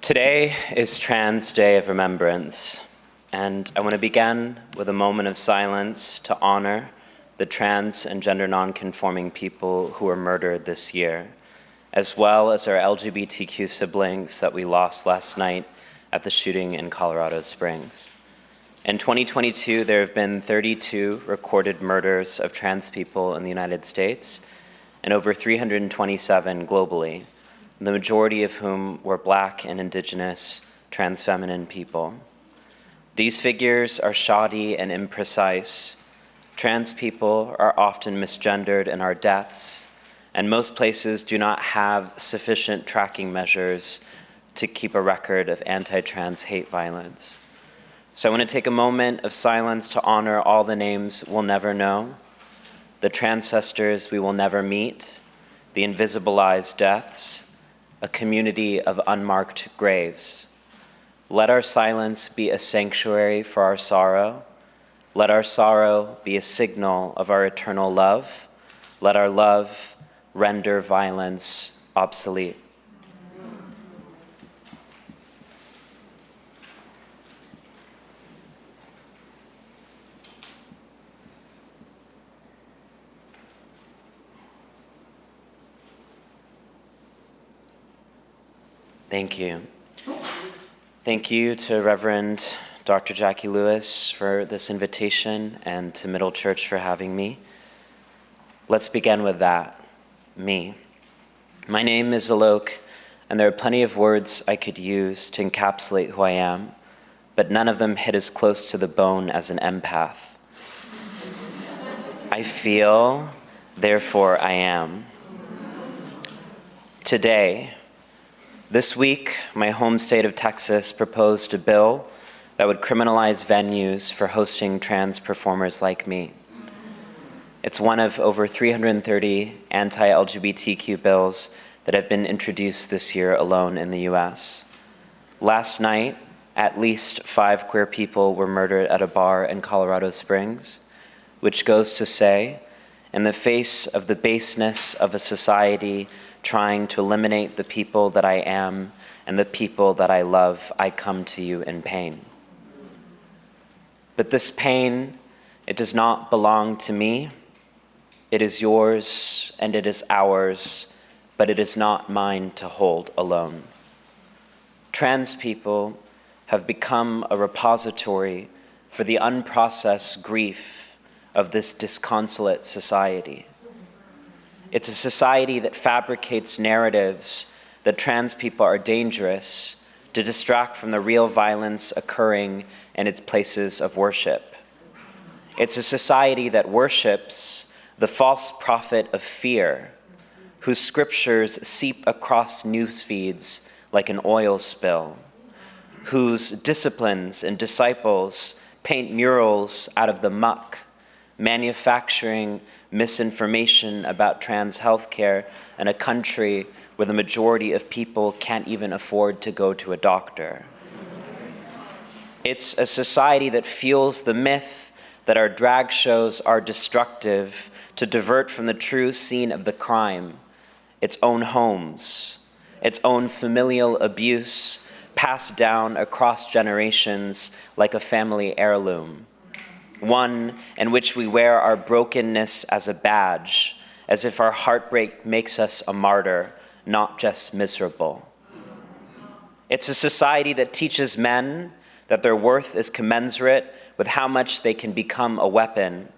Today is Trans Day of Remembrance, and I want to begin with a moment of silence to honor the trans and gender non-conforming people who were murdered this year, as well as our LGBTQ siblings that we lost last night at the shooting in Colorado Springs. In 2022, there have been 32 recorded murders of trans people in the United States and over 327 globally, the majority of whom were Black and Indigenous trans feminine people. These figures are shoddy and imprecise. Trans people are often misgendered in our deaths, and most places do not have sufficient tracking measures to keep a record of anti-trans hate violence. So I want to take a moment of silence to honor all the names we'll never know, the transcestors we will never meet, the invisibilized deaths, a community of unmarked graves. Let our silence be a sanctuary for our sorrow. Let our sorrow be a signal of our eternal love. Let our love render violence obsolete. Thank you. Thank you to Reverend Dr. Jackie Lewis for this invitation and to Middle Church for having me. Let's begin with that, me. My name is ALOK, and there are plenty of words I could use to encapsulate who I am, but none of them hit as close to the bone as an empath. I feel, therefore I am. Today, this week, my home state of Texas proposed a bill that would criminalize venues for hosting trans performers like me. It's one of over 330 anti-LGBTQ bills that have been introduced this year alone in the US. Last night, at least 5 queer people were murdered at a bar in Colorado Springs, which goes to say, in the face of the baseness of a society trying to eliminate the people that I am and the people that I love, I come to you in pain. But this pain, it does not belong to me. It is yours and it is ours, but it is not mine to hold alone. Trans people have become a repository for the unprocessed grief of this disconsolate society. It's a society that fabricates narratives that trans people are dangerous to distract from the real violence occurring in its places of worship. It's a society that worships the false prophet of fear, whose scriptures seep across news feeds like an oil spill, whose disciplines and disciples paint murals out of the muck, manufacturing misinformation about trans healthcare in a country where the majority of people can't even afford to go to a doctor. It's a society that fuels the myth that our drag shows are destructive to divert from the true scene of the crime, its own homes, its own familial abuse passed down across generations like a family heirloom. One in which we wear our brokenness as a badge, as if our heartbreak makes us a martyr, not just miserable. It's a society that teaches men that their worth is commensurate with how much they can become a weapon,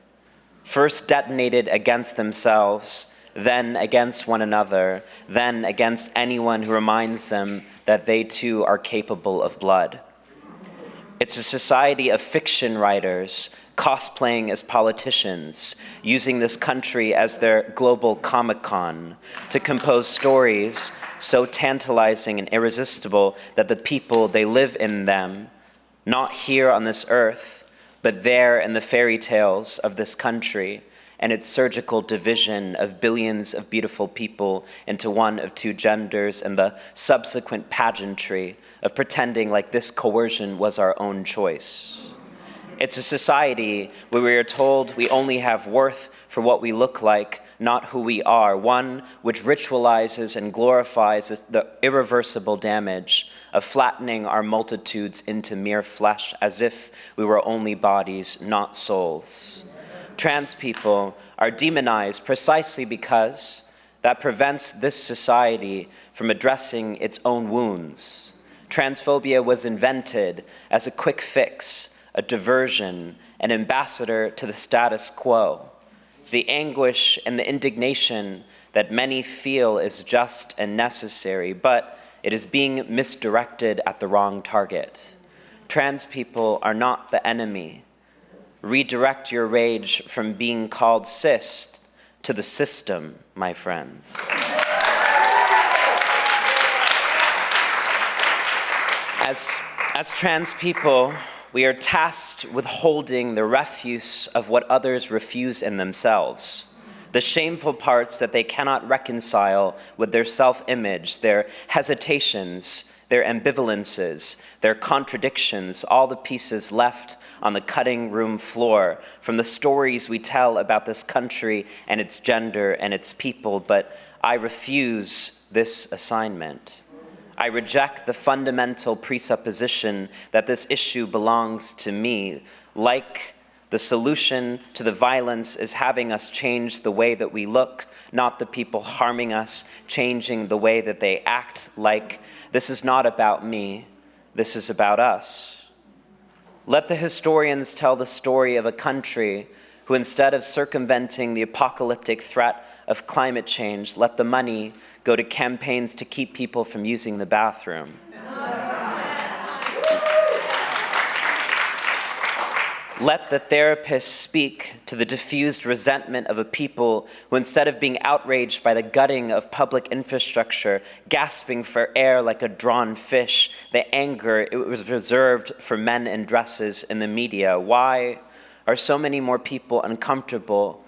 first detonated against themselves, then against one another, then against anyone who reminds them that they too are capable of blood. It's a society of fiction writers cosplaying as politicians, using this country as their global Comic-Con to compose stories so tantalizing and irresistible that the people, they live in them, not here on this earth, but there in the fairy tales of this country and its surgical division of billions of beautiful people into one of 2 genders and the subsequent pageantry of pretending like this coercion was our own choice. It's a society where we are told we only have worth for what we look like, not who we are, one which ritualizes and glorifies the irreversible damage of flattening our multitudes into mere flesh as if we were only bodies, not souls. Trans people are demonized precisely because that prevents this society from addressing its own wounds. Transphobia was invented as a quick fix, a diversion, an ambassador to the status quo. The anguish and the indignation that many feel is just and necessary, but it is being misdirected at the wrong target. Trans people are not the enemy. Redirect your rage from being called cis to the system, my friends. As trans people, we are tasked with holding the refuse of what others refuse in themselves, the shameful parts that they cannot reconcile with their self-image, their hesitations, their ambivalences, their contradictions, all the pieces left on the cutting room floor from the stories we tell about this country and its gender and its people. But I refuse this assignment. I reject the fundamental presupposition that this issue belongs to me, like the solution to the violence is having us change the way that we look, not the people harming us, changing the way that they act. Like, this is not about me, this is about us. Let the historians tell the story of a country who, instead of circumventing the apocalyptic threat of climate change, let the money go to campaigns to keep people from using the bathroom. Let the therapists speak to the diffused resentment of a people who, instead of being outraged by the gutting of public infrastructure, gasping for air like a drawn fish, the anger it was reserved for men in dresses in the media. Why are so many more people uncomfortable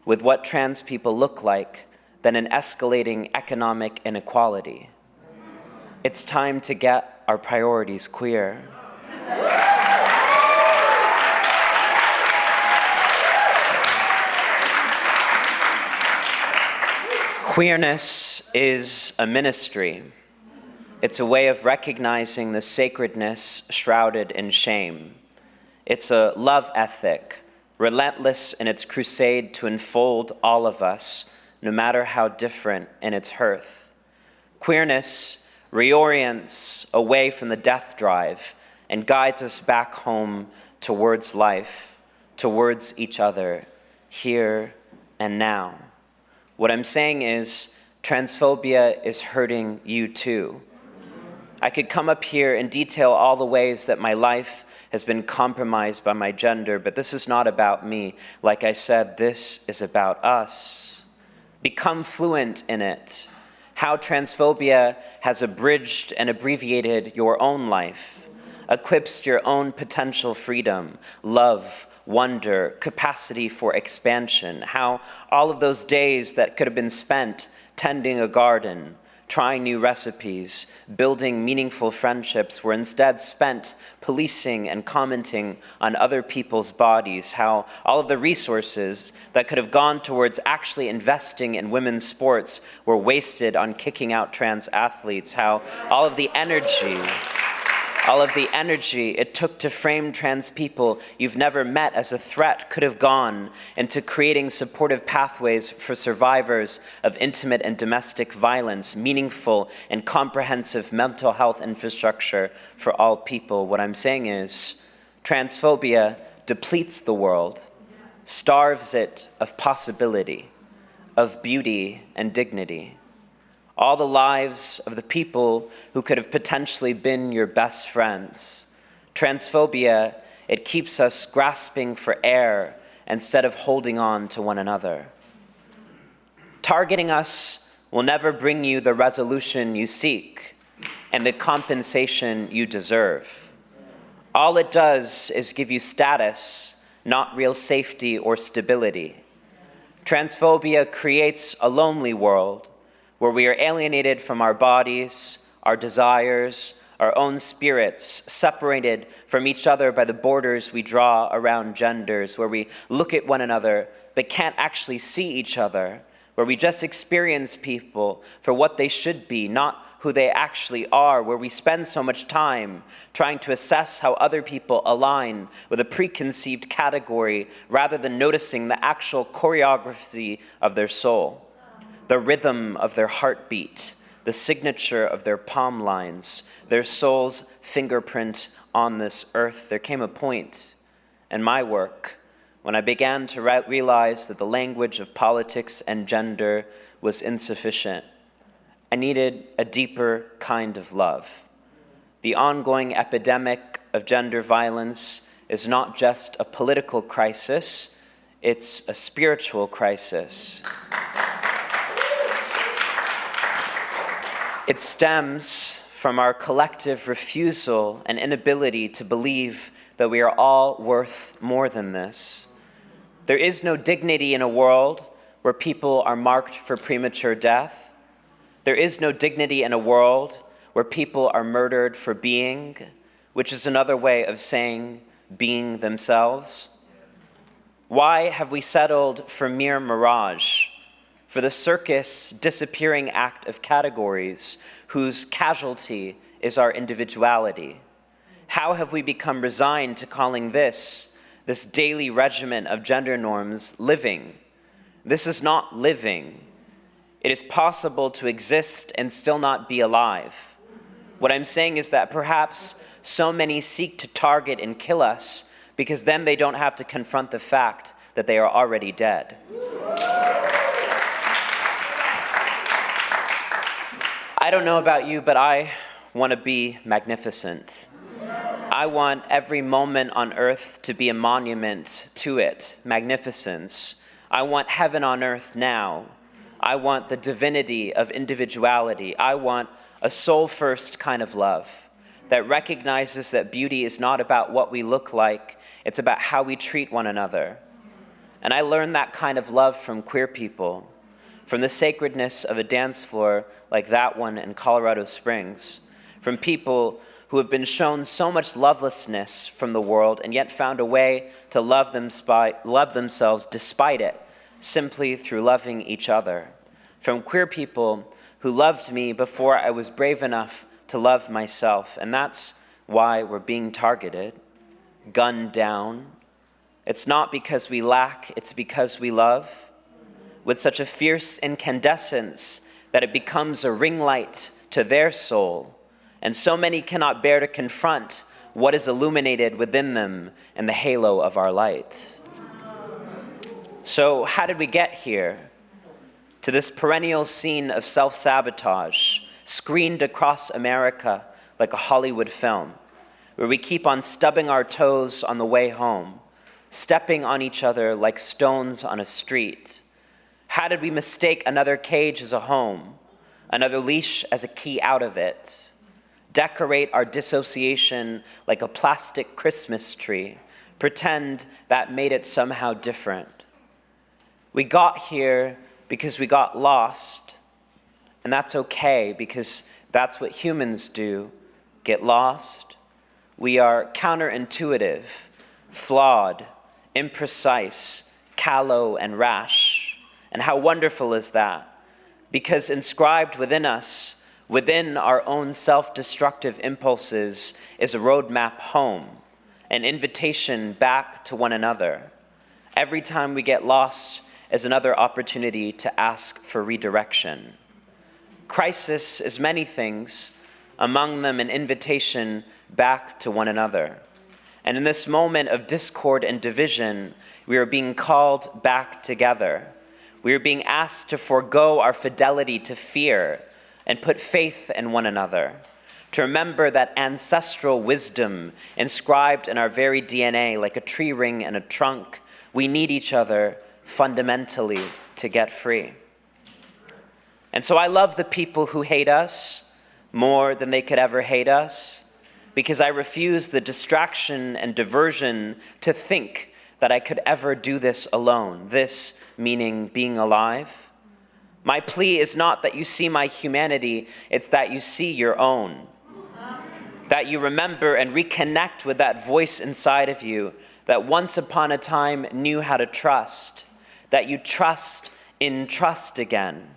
with what trans people look like than an escalating economic inequality? It's time to get our priorities queer. Queerness is a ministry. It's a way of recognizing the sacredness shrouded in shame. It's a love ethic, relentless in its crusade to enfold all of us, no matter how different in its hearth. Queerness reorients away from the death drive and guides us back home towards life, towards each other, here and now. What I'm saying is, transphobia is hurting you too. I could come up here and detail all the ways that my life has been compromised by my gender, but this is not about me. Like I said, this is about us. Become fluent in it. How transphobia has abridged and abbreviated your own life, eclipsed your own potential freedom, love, wonder, capacity for expansion. How all of those days that could have been spent tending a garden, trying new recipes, building meaningful friendships were instead spent policing and commenting on other people's bodies. How all of the resources that could have gone towards actually investing in women's sports were wasted on kicking out trans athletes. How all of the energy it took to frame trans people you've never met as a threat could have gone into creating supportive pathways for survivors of intimate and domestic violence, meaningful and comprehensive mental health infrastructure for all people. What I'm saying is, transphobia depletes the world, starves it of possibility, of beauty and dignity. All the lives of the people who could have potentially been your best friends. Transphobia, it keeps us grasping for air instead of holding on to one another. Targeting us will never bring you the resolution you seek and the compensation you deserve. All it does is give you status, not real safety or stability. Transphobia creates a lonely world where we are alienated from our bodies, our desires, our own spirits, separated from each other by the borders we draw around genders, where we look at one another but can't actually see each other, where we just experience people for what they should be, not who they actually are, where we spend so much time trying to assess how other people align with a preconceived category rather than noticing the actual choreography of their soul, the rhythm of their heartbeat, the signature of their palm lines, their soul's fingerprint on this earth. There came a point in my work when I began to realize that the language of politics and gender was insufficient. I needed a deeper kind of love. The ongoing epidemic of gender violence is not just a political crisis, it's a spiritual crisis. It stems from our collective refusal and inability to believe that we are all worth more than this. There is no dignity in a world where people are marked for premature death. There is no dignity in a world where people are murdered for being, which is another way of saying being themselves. Why have we settled for mere mirage, for the circus disappearing act of categories whose casualty is our individuality? How have we become resigned to calling this daily regimen of gender norms living? This is not living. It is possible to exist and still not be alive. What I'm saying is that perhaps so many seek to target and kill us because then they don't have to confront the fact that they are already dead. I don't know about you, but I want to be magnificent. I want every moment on earth to be a monument to it, magnificence. I want heaven on earth now. I want the divinity of individuality. I want a soul-first kind of love that recognizes that beauty is not about what we look like, it's about how we treat one another. And I learned that kind of love from queer people, from the sacredness of a dance floor like that one in Colorado Springs, from people who have been shown so much lovelessness from the world and yet found a way to love themselves despite it, simply through loving each other. From queer people who loved me before I was brave enough to love myself. And that's why we're being targeted, gunned down. It's not because we lack, it's because we love. With such a fierce incandescence that it becomes a ring light to their soul. And so many cannot bear to confront what is illuminated within them in the halo of our light. So how did we get here? To this perennial scene of self-sabotage, screened across America like a Hollywood film, where we keep on stubbing our toes on the way home, stepping on each other like stones on a street. How did we mistake another cage as a home, another leash as a key out of it? Decorate our dissociation like a plastic Christmas tree, pretend that made it somehow different. We got here because we got lost, and that's okay because that's what humans do, get lost. We are counterintuitive, flawed, imprecise, callow, and rash. And how wonderful is that? Because inscribed within us, within our own self-destructive impulses, is a roadmap home, an invitation back to one another. Every time we get lost is another opportunity to ask for redirection. Crisis is many things, among them an invitation back to one another. And in this moment of discord and division, we are being called back together. We are being asked to forego our fidelity to fear and put faith in one another, to remember that ancestral wisdom inscribed in our very DNA like a tree ring and a trunk. We need each other fundamentally to get free. And so I love the people who hate us more than they could ever hate us, because I refuse the distraction and diversion to think that I could ever do this alone, this meaning being alive. My plea is not that you see my humanity, it's that you see your own. that you remember and reconnect with that voice inside of you that once upon a time knew how to trust, that you trust in trust again.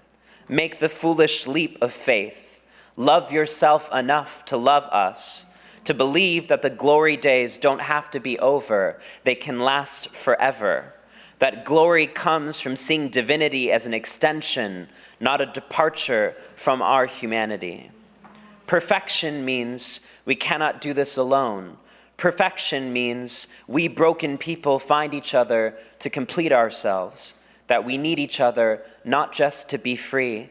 Make the foolish leap of faith. Love yourself enough to love us, to believe that the glory days don't have to be over, they can last forever. That glory comes from seeing divinity as an extension, not a departure from our humanity. Perfection means we cannot do this alone. Perfection means we broken people find each other to complete ourselves, that we need each other not just to be free,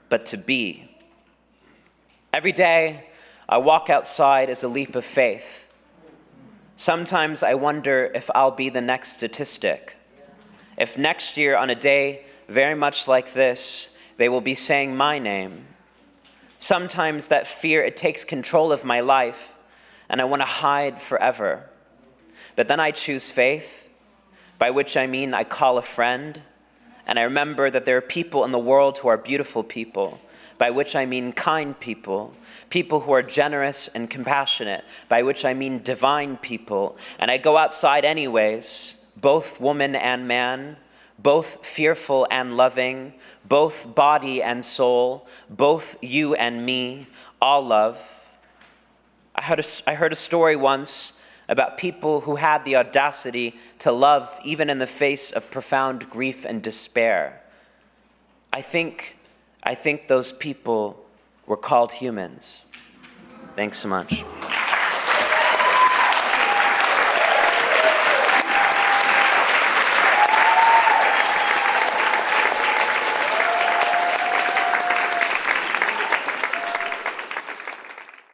but to be. Every day, I walk outside as a leap of faith. Sometimes I wonder if I'll be the next statistic. If next year on a day very much like this, they will be saying my name. Sometimes that fear, it takes control of my life, and I want to hide forever. But then I choose faith, by which I mean I call a friend, and I remember that there are people in the world who are beautiful people, by which I mean kind people, people who are generous and compassionate, by which I mean divine people. And I go outside anyways, both woman and man, both fearful and loving, both body and soul, both you and me, all love. I heard a story once about people who had the audacity to love even in the face of profound grief and despair. I think those people were called humans. Thanks so much.